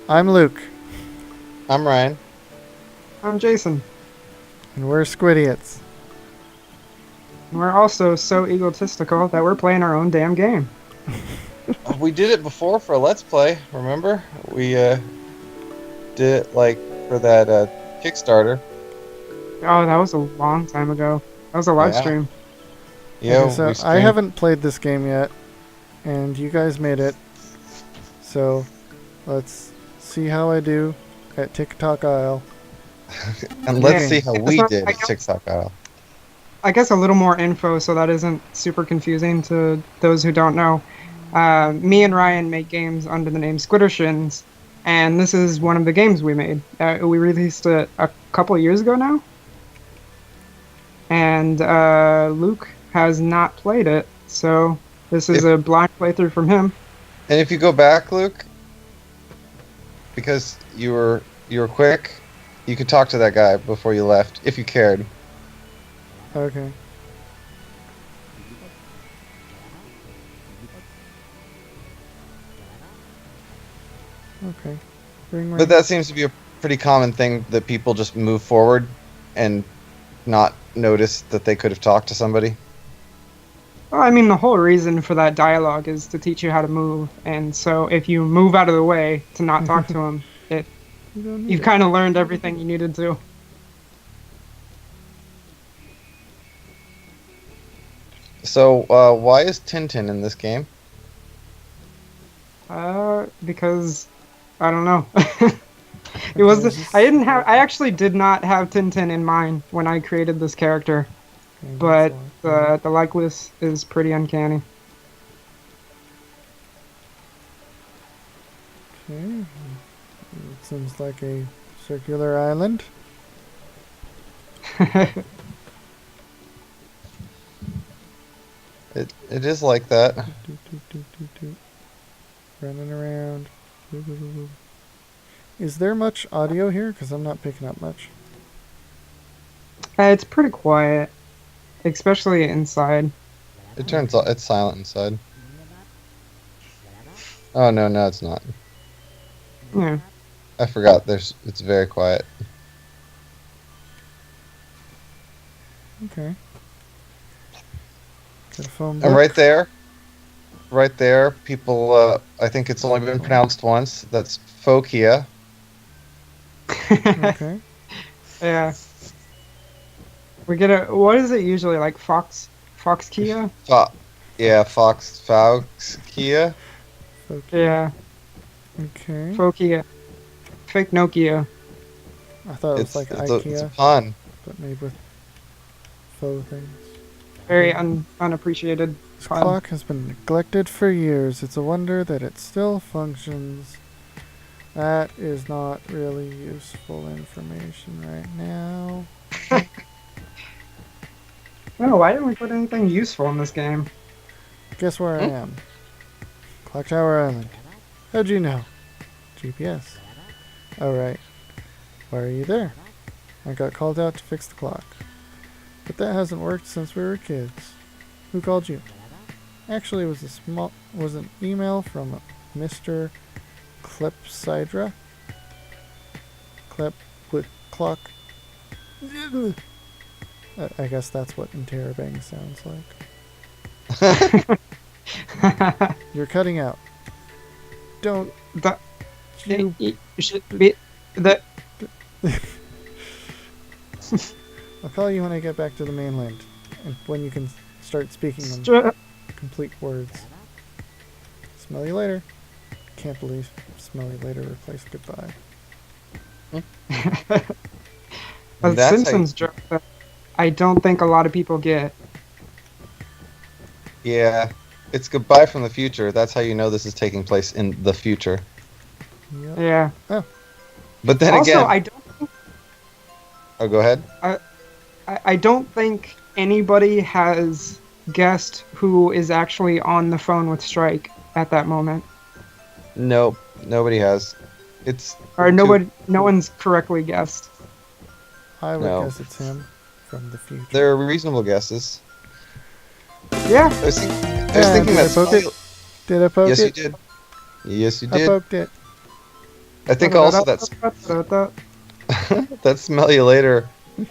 I'm Luke, I'm Ryan. I'm Jason, and we're Squidiots. and we're also so egotistical that we're playing our own damn game. We did it before for a Let's Play, remember? We did it like for that Kickstarter. Oh, that was a long time ago. That was a live Yeah. stream. Yeah, Okay, we so I streamed. haven't played this game yet, and you guys made it. So let's see how I do at Tock Isle. And New let's game. see how That's we not, did at TikTok Isle. I guess a little more info so that isn't super confusing to those who don't know. Me and Ryan make games under the name Squiddershins, and this is one of the games we made. We released it a couple of years ago now, and Luke has not played it, so this is If, a blind playthrough from him. and if you go back, Luke, because you were quick, you could talk to that guy before you left, if you cared. Okay. Okay. Bring my But that seems to be a pretty common thing that people just move forward and not notice that they could have talked to somebody. Well, I mean, the whole reason for that dialogue is to teach you how to move, and so if you move out of the way to not talk to him, You don't need you've it. kind of learned everything you needed to. So, why is Tintin in this game? Because I don't know. It Okay, was is this- I didn't have I actually did not have Tintin in mind when I created this character, Okay, but that's all. the likeness is pretty uncanny. Okay. It seems like a circular island. It is like that. Doot, doot, doot, doot, doot. Running around. Woo, woo, woo, woo. Is there much audio here? Because I'm not picking up much. It's pretty quiet, especially inside. It's silent inside. Oh no, it's not. Yeah. I forgot. It's very quiet. Okay. Got a phone And book. right there, people. I think it's only been pronounced once. That's Fokia. Okay. Yeah. We get a what is it usually like Fox Kia? Yeah, Fox Kia. Okay. Yeah, Okay. Fokia. Fake Nokia. I thought it was like it's a IKEA, pun. but made with faux things. Very unappreciated This pun. clock has been neglected for years. It's a wonder that it still functions. That is not really useful information right now. No, why didn't we put anything useful in this game? Guess where I am? Clock Tower Island. How'd you know? GPS. Alright. Why are you there? I got called out to fix the clock. But that hasn't worked since we were kids. Who called you? Actually, it was an email from Mr. Klepsydra. Klep with clock. I guess that's what interrobang sounds like. You're cutting out. Don't The, you it should be the I'll call you when I get back to the mainland, and when you can start speaking in complete words. Smell you later. Can't believe smell you later replaced goodbye. a That's how Simpsons joke that I don't think a lot of people get. Yeah, it's goodbye from the future. That's how you know this is taking place in the future. Yep. Yeah. But then Also, again, I don't oh, go ahead. I don't think anybody has guessed who is actually on the phone with Strike at that moment. Nope, nobody has. It's Or no one's correctly guessed. I would No. guess it's him from the future. There are reasonable guesses. Yeah. I was Yeah, thinking did I that. poke it? Did I poke Yes, it? you did. Yes, you I did. poked it. I think also that's that Smell You Later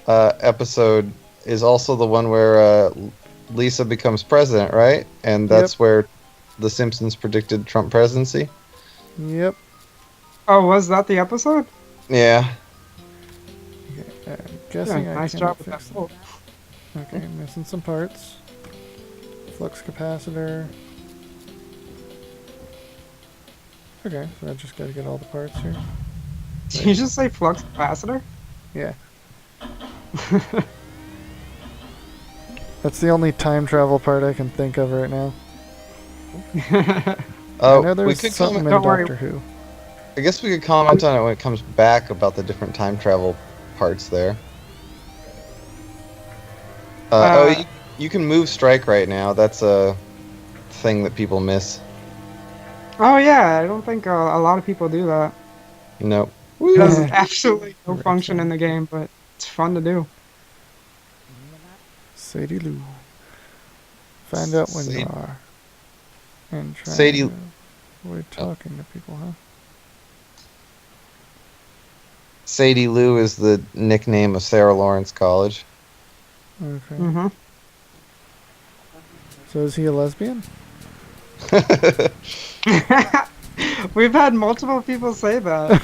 episode is also the one where Lisa becomes president, right? And that's where The Simpsons predicted Trump presidency. Yep. Oh, was that the episode? Yeah. Okay, I'm guessing Yeah, I nice can job with fix that it. bolt. Okay, missing some parts. Flux capacitor. Okay, so I just gotta get all the parts here. Did you just say flux capacitor? Yeah. That's the only time travel part I can think of right now. I know We there's could something in Don't worry. Doctor Who. I guess we could comment on it when it comes back about the different time travel parts there. You can move strike right now. That's a thing that people miss. Oh yeah, I don't think a lot of people do that. Nope. It has Yeah. absolutely no Right, function so- in the game, but it's fun to do. Sadie Lou. Find out when you Sadie- are. And try Sadie- to avoid talking to people, huh? Sadie Lou is the nickname of Sarah Lawrence College. Okay. Mm-hmm. So is he a lesbian? We've had multiple people say that.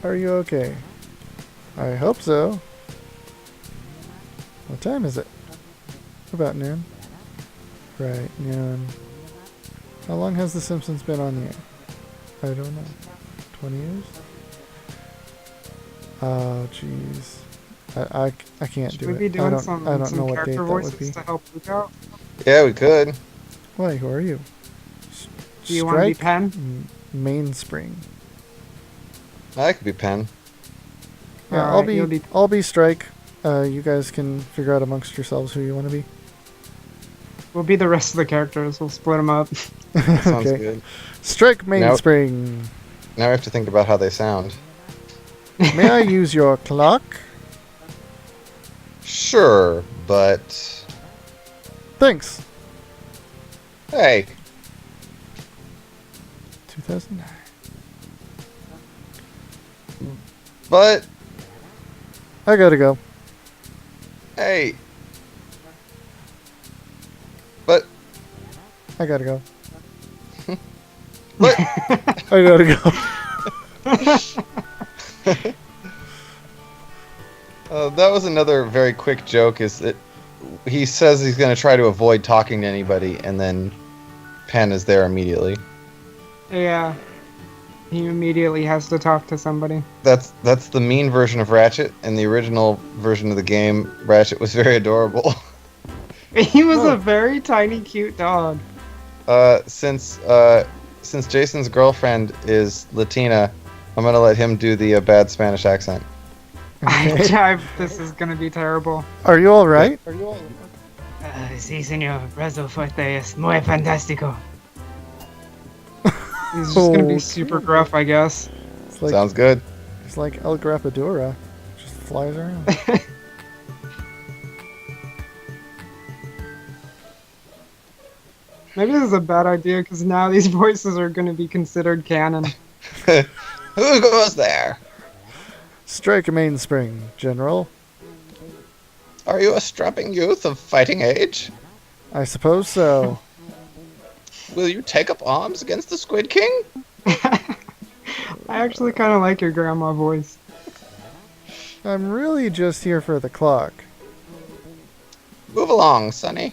Are you okay? I hope so. What time is it? About noon. Right, noon. How long has The Simpsons been on the air? I don't know. 20 years? Oh, jeez. I can't Should do we it. be doing I don't some know what date character that would voices be. to help Luke out? Yeah, we could. Why, who are you? Do you want to be Strike Pen? Mainspring. I could be Penn. Yeah, Alright, you'll be- I'll be Strike. You guys can figure out amongst yourselves who you want to be. We'll be the rest of the characters. We'll split them up. Sounds Okay. good. Strike Mainspring. Now we have to think about how they sound. May I use your clock? Sure, but Thanks. hey, 2009. but I gotta go. hey, but I gotta go. but I gotta go. that was another very quick joke. Is that he says he's going to try to avoid talking to anybody, and then Penn is there immediately. Yeah. He immediately has to talk to somebody. That's the mean version of Ratchet. In the original version of the game, Ratchet was very adorable. He was Oh. a very tiny, cute dog. Since Jason's girlfriend is Latina, I'm gonna let him do the bad Spanish accent. Okay. This is gonna be terrible. Are you alright? Sí, señor. Brazo fuerte es muy fantástico. He's just gonna Okay. be super gruff, I guess. It's like, Sounds good. it's like El Grapadura. Just flies around. Maybe this is a bad idea because now these voices are gonna be considered canon. Who goes there? Strike Mainspring, General. Are you a strapping youth of fighting age? I suppose so. Will you take up arms against the Squid King? I actually kind of like your grandma voice. I'm really just here for the clock. Move along, Sonny.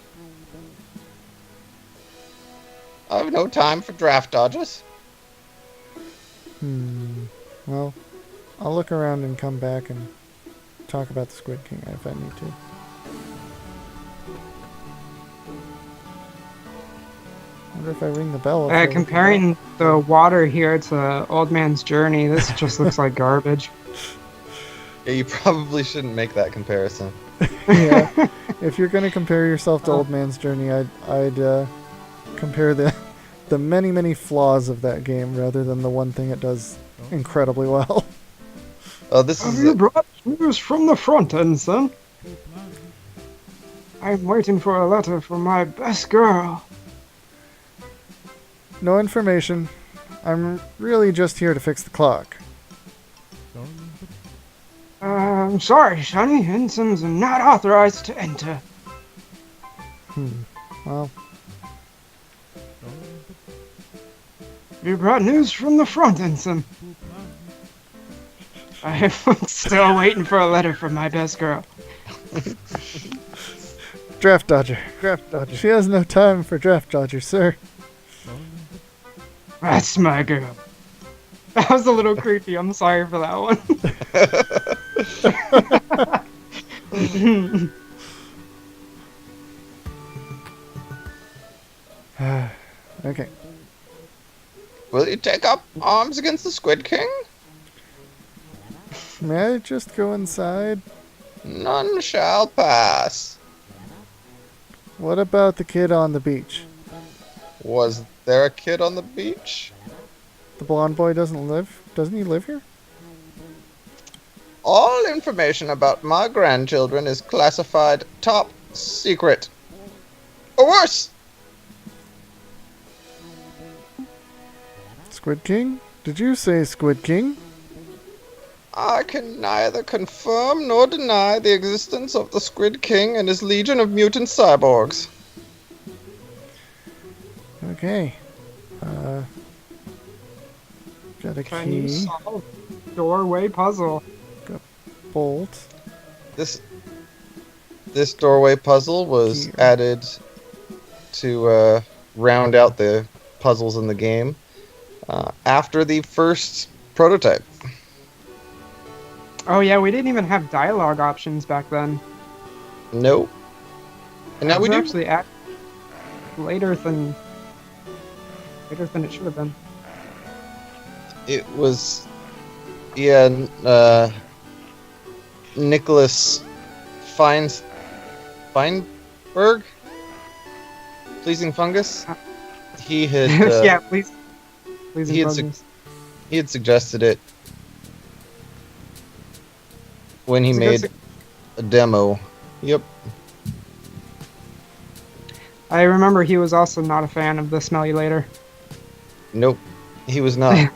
I've no time for draft dodges. Well, I'll look around and come back and talk about the Squid King if I need to. Wonder if I ring the bell. if they'll look Comparing the water here to Old Man's Journey, this just looks like garbage. Yeah, you probably shouldn't make that comparison. Yeah, if you're gonna compare yourself to Old Man's Journey, I'd compare the many flaws of that game rather than the one thing it does incredibly well. Oh, this Have is you brought news from the front end, son? I'm waiting for a letter from my best girl. No information. I'm really just here to fix the clock. I'm sorry, Sonny. Ensigns are not authorized to enter. Well, You brought news from the front, Ensign. I'm still waiting for a letter from my best girl. draft dodger. Draft dodger. She has no time for draft dodgers, sir. That's my girl. That was a little creepy. I'm sorry for that one. Okay. Will you take up arms against the Squid King? May I just go inside? None shall pass. What about the kid on the beach? Was there a kid on the beach? The blonde boy doesn't he live here? All information about my grandchildren is classified top secret. Or worse! Squid King? Did you say Squid King? I can neither confirm nor deny the existence of the Squid King and his legion of mutant cyborgs. Okay. Got a Can you key. solve doorway puzzle? Bolt. This doorway puzzle was Here. added to round out the puzzles in the game after the first prototype. Oh yeah, we didn't even have dialogue options back then. Nope. And now That we was do. actually act later than it should have been. It was, yeah, Nicholas Feinberg, Pleasing Fungus. He had Yeah, please he had impose. he had suggested it when he It's a good made a demo. Yep. I remember he was also not a fan of the Smell You Later. Nope. He was not.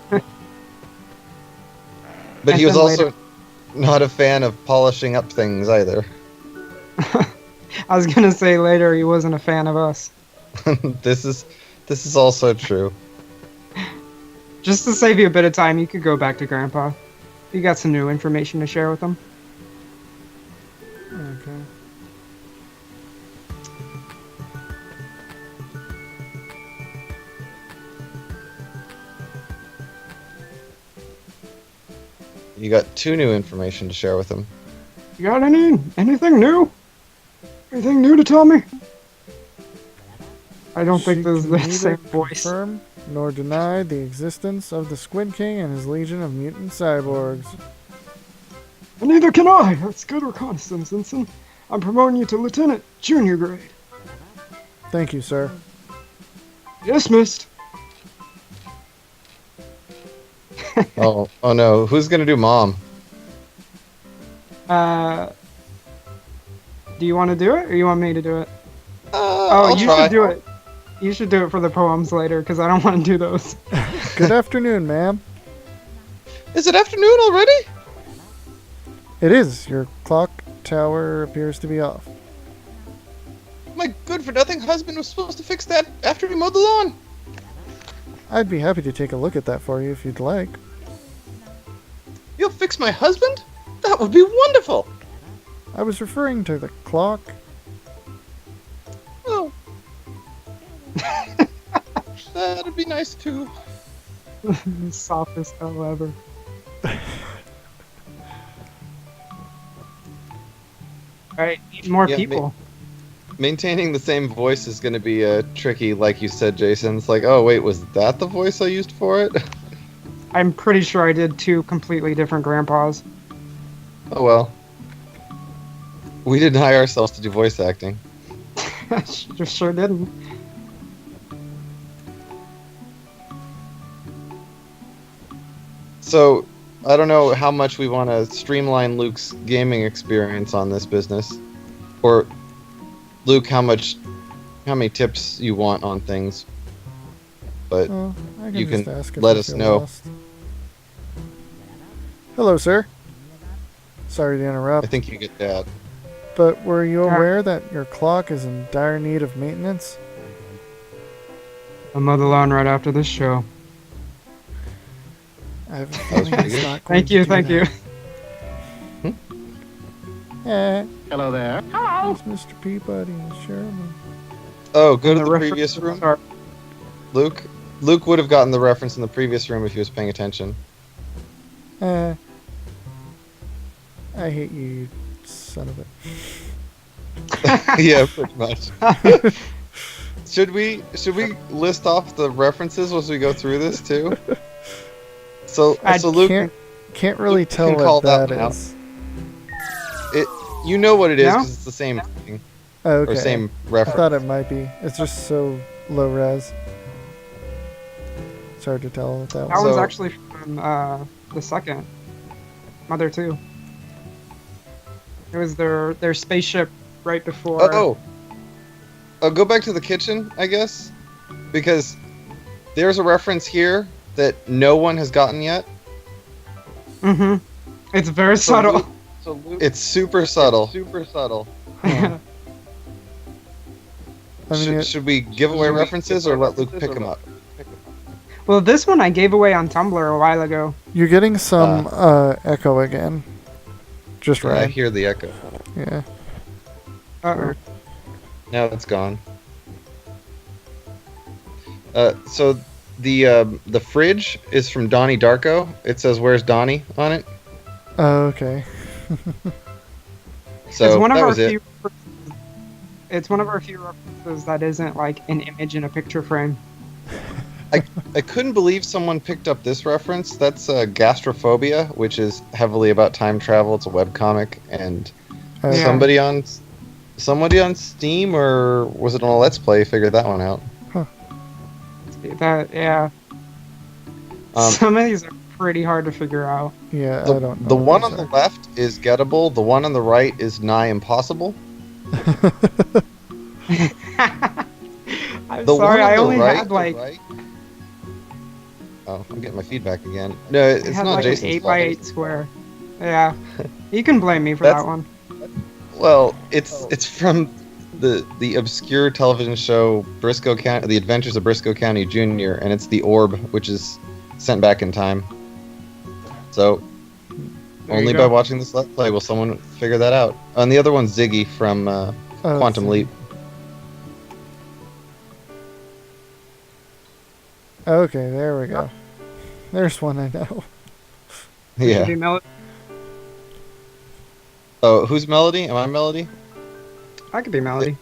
But he And was then also later- not a fan of polishing up things either. I was gonna say later he wasn't a fan of us. This is also true. Just to save you a bit of time, you could go back to Grandpa. You got some new information to share with him. Okay. You got 2 new information to share with him. You got anything new? Anything new to tell me? I don't think She this is can the neither same voice. confirm nor deny the existence of the Squid King and his legion of mutant cyborgs. And neither can I. That's good reconnaissance, Ensign. I'm promoting you to Lieutenant, junior grade. Thank you, sir. Dismissed. Oh no, who's gonna do Mom? Do you want to do it, or you want me to do it? I'll you try. should do it. You should do it for the poems later, because I don't want to do those. Good afternoon, ma'am. Is it afternoon already? It is. Your clock tower appears to be off. My good-for-nothing husband was supposed to fix that after we mowed the lawn. I'd be happy to take a look at that for you if you'd like. You'll fix my husband? That would be wonderful. I was referring to the clock. Oh. That'd be nice too. The softest hell ever. Alright, need more Yeah, people. Maintaining the same voice is going to be tricky, like you said, Jason. It's like, oh wait, was that the voice I used for it? I'm pretty sure I did 2 completely different grandpas. Oh well. We didn't hire ourselves to do voice acting. Just sure didn't. So, I don't know how much we want to streamline Luke's gaming experience on this business. Or, Luke, how many tips you want on things. but Well, I you just can ask if let I us feel know. lost. Hello, sir. Sorry to I interrupt, think you get that. but were you aware that your clock is in dire need of maintenance? I'll mow the lawn right after this show. I have a was feeling pretty he's good. not going Thank you, to do thank you. that. Eh, Hello there. it's Mr. Peabody and Sherman. Oh, go to And the reference previous to room, start- Luke. Luke would have gotten the reference in the previous room if he was paying attention. Eh, I hate you, you son of a... Yeah, pretty much. Should we list off the references as we go through this too? So Luke, Can't really Luke tell can call what that that one out. is. you know what it is No? because it's the same thing Okay. or same I reference. thought it might be. It's just so low res. It's hard to tell what that That was. one's So- actually from the second Mother 2. It was their spaceship right before. Oh, go back to the kitchen, I guess, because there's a reference here that no one has gotten yet. Mm-hmm. It's very So subtle. Luke, it's super subtle. Huh. I mean, Should we give away references or let Luke pick them up? Well, this one I gave away on Tumblr a while ago. you're getting some echo again. Just I right. hear the echo. Yeah. Uh-oh. Now it's gone. So the fridge is from Donnie Darko. It says "Where's Donnie" on it. Oh, okay. So It's one of that our was it. few. It's one of our few references that isn't like an image in a picture frame. I couldn't believe someone picked up this reference. That's Gastrophobia, which is heavily about time travel. It's a webcomic, and Okay. Yeah. somebody on Steam or was it on a Let's Play figured that one out. That yeah. Some of these are pretty hard to figure out. Yeah, The, I don't know. the what one these on the are. left is gettable. The one on the right is nigh impossible. I'm The sorry, one on I the only right, had like Oh, I'm getting my feedback again. No, it's I had not like Jason's an fault. 8x8 square. Yeah, you can blame me for That's- that one. Well, it's from the obscure television show Briscoe County, The Adventures of Briscoe County Jr., and it's the orb, which is sent back in time. So There only you by go. watching this Let's Play will someone figure that out. And the other one's Ziggy from Oh, Quantum see. Leap. Okay, there we go. There's one I know. Yeah. Maybe Mel- Oh, who's Melody? Am I Melody? I could be Melody.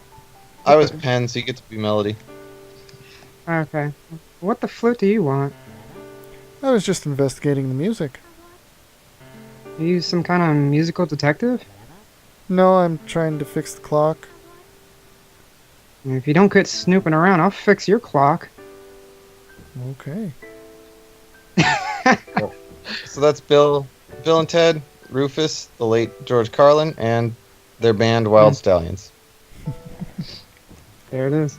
I was Penn, so you get to be Melody. Okay. What the flute do you want? I was just investigating the music. Are you some kind of musical detective? No, I'm trying to fix the clock. If you don't quit snooping around, I'll fix your clock. Okay. So that's Bill and Ted, Rufus, the late George Carlin, and their band Wild Stallions. There it is.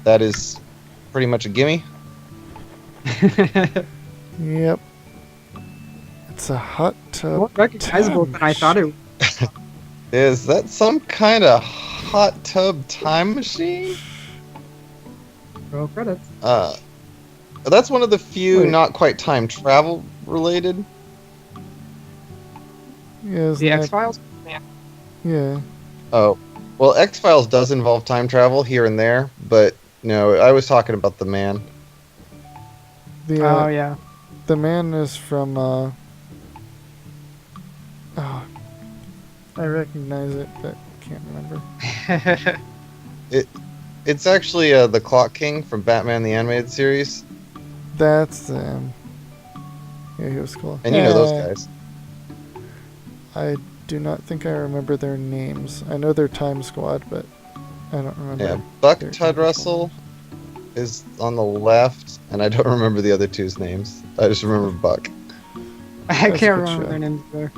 That is pretty much a gimme. Yep. It's a hot tub. More recognizable than I thought it was. Is that some kind of hot tub time machine? Roll credits. That's one of the few Wait. not quite time travel related. Yeah, isn't The that- X-Files? Yeah. Oh, well, X-Files does involve time travel here and there, but no, I was talking about the man. The Oh, yeah. the man is from oh, I recognize it, but can't remember. It's actually the Clock King from Batman the Animated Series, That's yeah, he was cool. and you know those Yeah. guys. I do not think I remember their names. I know they're Time Squad, but I don't remember. Yeah, Buck their Tud names. Russell is on the left, and I don't remember the other two's names. I just remember Buck. I That's a can't good remember show. their names there.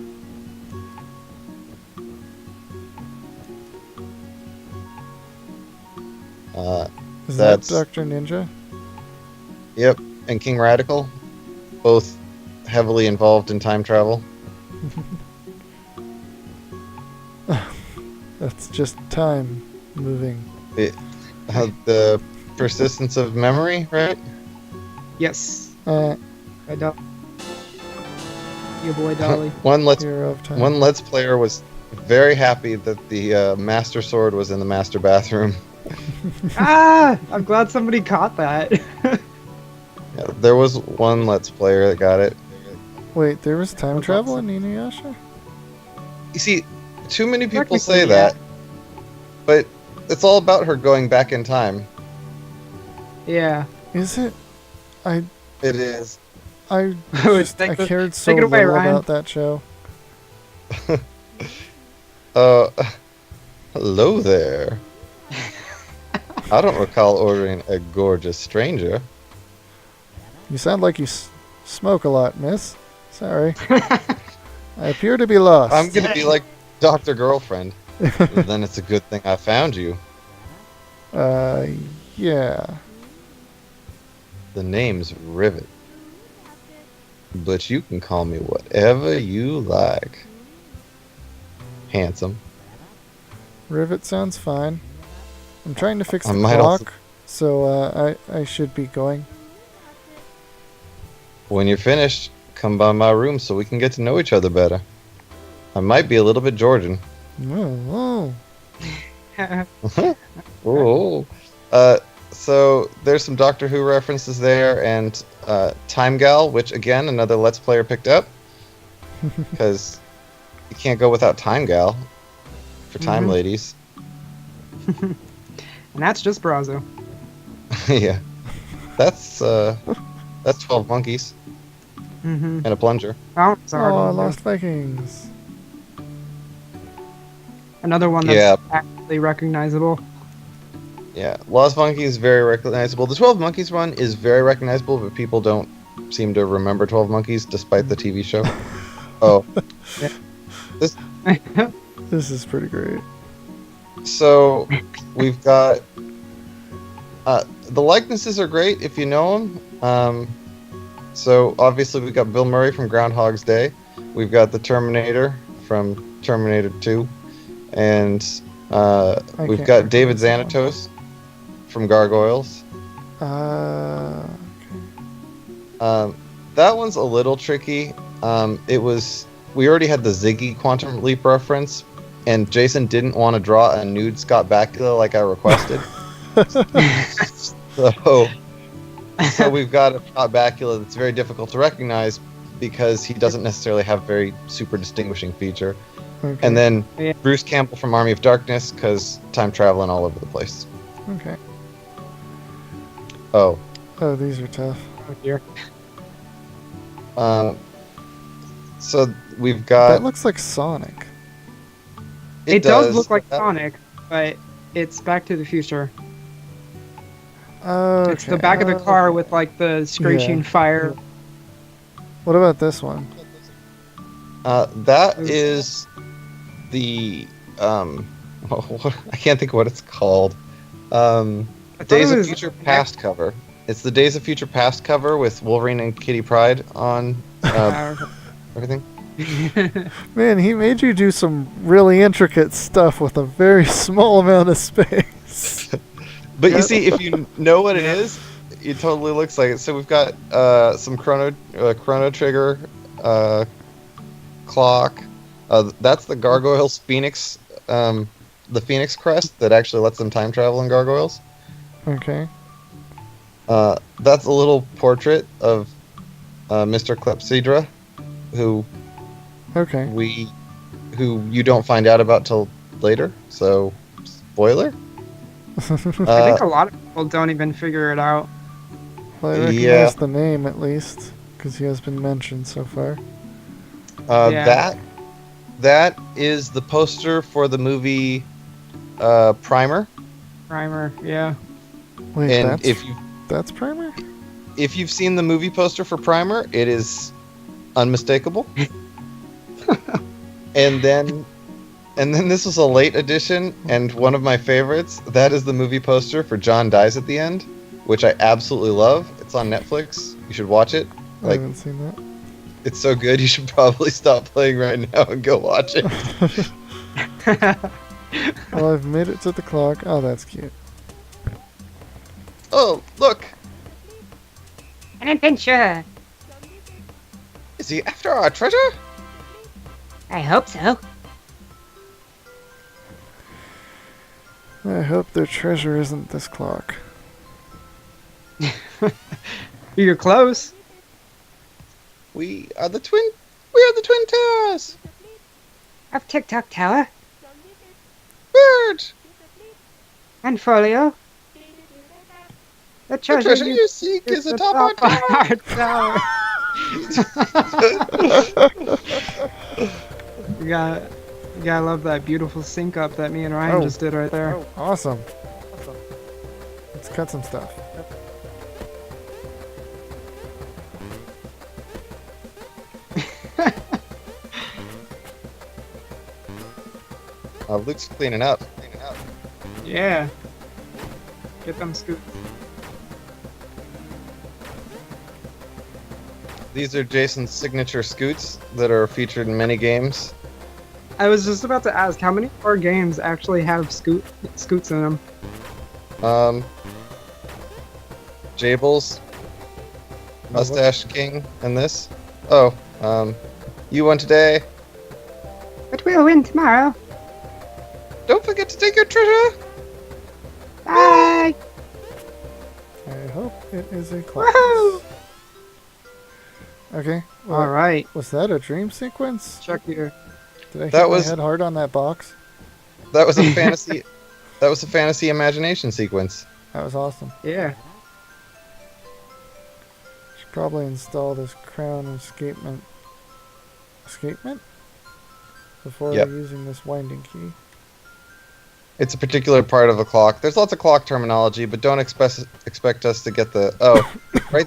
Is That's that Dr. Ninja? Yep, and King Radical, both heavily involved in time travel. That's just time moving. The persistence of memory, right? Yes. Uh, I don't. Your boy Dolly. One Hero of Time. Let's Player was very happy that the Master Sword was in the Master Bathroom. Ah! I'm glad somebody caught that. Yeah, there was one Let's Player that got it. Wait, there was time travel in Inuyasha? You see, too many people Technically, say yeah. that, but it's all about her going back in time. Yeah. Is it? I It is. I Take it cared so away, little Ryan. about that show. Hello there. I don't recall ordering a gorgeous stranger. You sound like you smoke a lot, miss. Sorry. I appear to be lost. I'm gonna be like Dr. Girlfriend. Then it's a good thing I found you. Yeah. The name's Rivet. But you can call me whatever you like. Handsome. Rivet sounds fine. I'm trying to fix I the might also- clock, so I should be going. When you're finished, come by my room so we can get to know each other better. I might be a little bit Georgian. Oh, Oh. So there's some Doctor Who references there, and Time Gal, which again another Let's Player picked up, because you can't go without Time Gal for time Mhm. ladies. And that's just Brazo. Yeah, that's 12 monkeys Mm-hmm. and a plunger. Oh, it's a hard oh, one to do. Lost Vikings. Another one that's Yeah. actually recognizable. Yeah, Lost Monkeys is very recognizable. The 12 Monkeys one is very recognizable, but people don't seem to remember 12 Monkeys despite the TV show. Oh, This is pretty great. so we've got the likenesses are great if you know them. So obviously we've got Bill Murray from Groundhog's Day. We've got the Terminator from Terminator 2, and we've can't got David recognize that one. Xanatos from Gargoyles. Okay. That one's a little tricky. We already had the Ziggy Quantum Leap reference, and Jason didn't want to draw a nude Scott Bakula like I requested. So we've got a Scott Bakula that's very difficult to recognize because he doesn't necessarily have a very super distinguishing feature. Okay. And then Yeah. Bruce Campbell from Army of Darkness, because time traveling all over the place. Okay. Oh, Oh, these are tough. Oh dear. so we've That got. looks like Sonic. It does look like Sonic, but it's Back to the Future. Okay. It's the back of the car with like the screeching Yeah. fire. What about this one? That is the I can't think of what it's called. I thought Days it of was- Future Past cover. It's the Days of Future Past cover with Wolverine and Kitty Pryde on everything. Man, he made you do some really intricate stuff with a very small amount of space. But you see, if you know what it is, it totally looks like it. So we've got some Chrono Trigger clock. That's the Gargoyles Phoenix, the Phoenix crest that actually lets them time travel in Gargoyles. Okay. That's a little portrait of Mr. Clepsydra, who Okay. you don't find out about till later. So, spoiler. I think a lot of people don't even figure it out. Well, I recognize Yeah. the name at least, because he has been mentioned so far. Yeah. That is the poster for the movie Primer. Primer, yeah. Wait, And that's Primer? if you've seen the movie poster for Primer, it is unmistakable. And then And then this was a late edition, and one of my favorites. That is the movie poster for John Dies at the End, which I absolutely love. It's on Netflix. You should watch it. I Like, haven't seen that. it's so good. You should probably stop playing right now and go watch it. Well, I've made it to the clock. Oh, that's cute. Oh, look! An adventure. Is he after our treasure? I hope so. I hope their treasure isn't this clock. You're close. We are the Twin Towers! Of TikTok Tower Bird! and Folio. The The treasure, treasure you seek is atop our tower! You gotta love that beautiful sync up that me and Ryan Oh. just did right there. Awesome. Let's cut some stuff. Luke's cleaning up. Yeah. Get them scoops. These are Jason's signature scoots that are featured in many games. I was just about to ask, how many more games actually have scoots in them? Jables, Mustache King, and this. Oh, you won today. but we'll win tomorrow. Don't forget to take your treasure. Bye. I hope it is a clock. Woohoo! Okay. Well, All right, was that a dream sequence? check your. Did I hit That my was- head hard on that box? That was a fantasy. That was a fantasy imagination sequence. That was awesome. Yeah. Should probably install this crown escapement. Escapement? Before Yep. using this winding key. It's a particular part of a clock. There's lots of clock terminology, but don't expect us to get the right.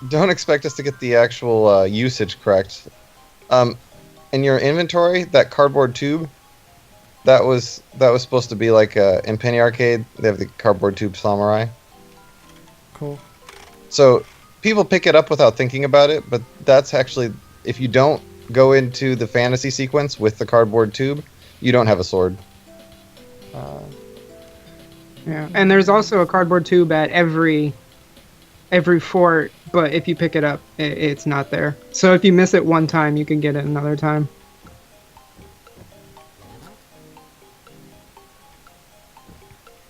Don't expect us to get the actual usage correct. In your inventory, that cardboard tube, that was supposed to be like in Penny Arcade. They have the cardboard tube samurai. Cool. So people pick it up without thinking about it, but that's actually, if you don't go into the fantasy sequence with the cardboard tube, you don't have a sword. Yeah, and there's also a cardboard tube at every fort, but if you pick it up, it's not there. So if you miss it one time, you can get it another time.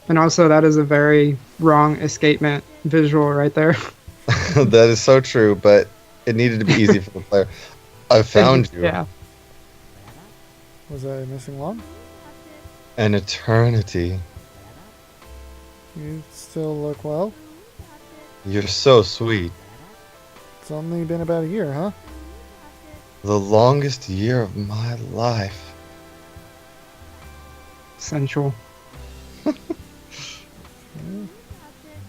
And also, that is a very wrong escapement visual right there. That is so true, but it needed to be easy for the player. I found you. Yeah. Was I missing one? An eternity. You still look well. You're so sweet. It's only been about a year, huh? The longest year of my life. Sensual.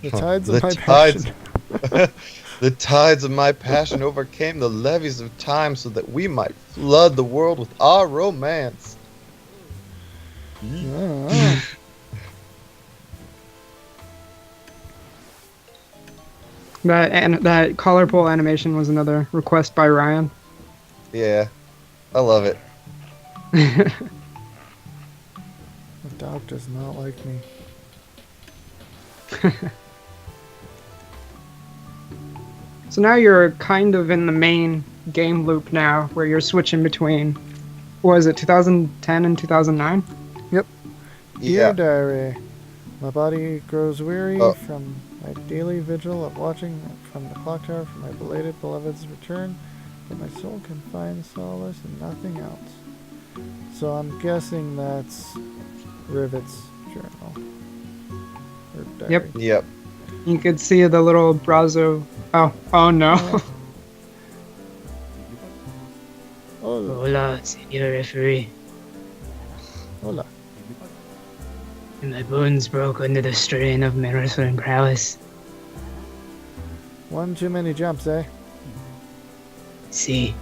The tides The of my tides- passion. The tides of my passion overcame the levees of time so that we might flood the world with our romance. Yeah. That collar pole animation was another request by Ryan. Yeah, I love it. The dog does not like me. So now you're kind of in the main game loop now, where you're switching between, what was it, 2010 and 2009? Dear Yeah. diary, my body grows weary Oh. from my daily vigil of watching from the clock tower for my belated beloved's return, but my soul can find solace in nothing else. So I'm guessing that's Rivet's journal. Or diary. Yep. Yep. You could see the little Brazo. Oh no. Oh, Hola, senor referee. hola. And my bones broke under the strain of my wrestling prowess. One too many jumps, eh? See,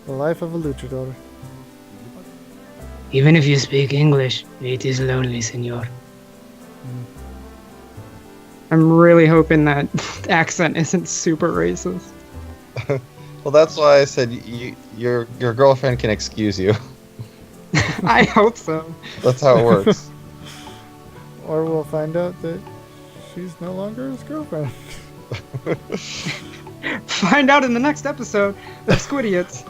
The life of a luchador. Even if you speak English, it is lonely, senor. I'm really hoping that accent isn't super racist. Well, that's why I said your girlfriend can excuse you. I hope so. That's how it works. Or we'll find out that she's no longer his girlfriend. Find out in the next episode of Squidiots.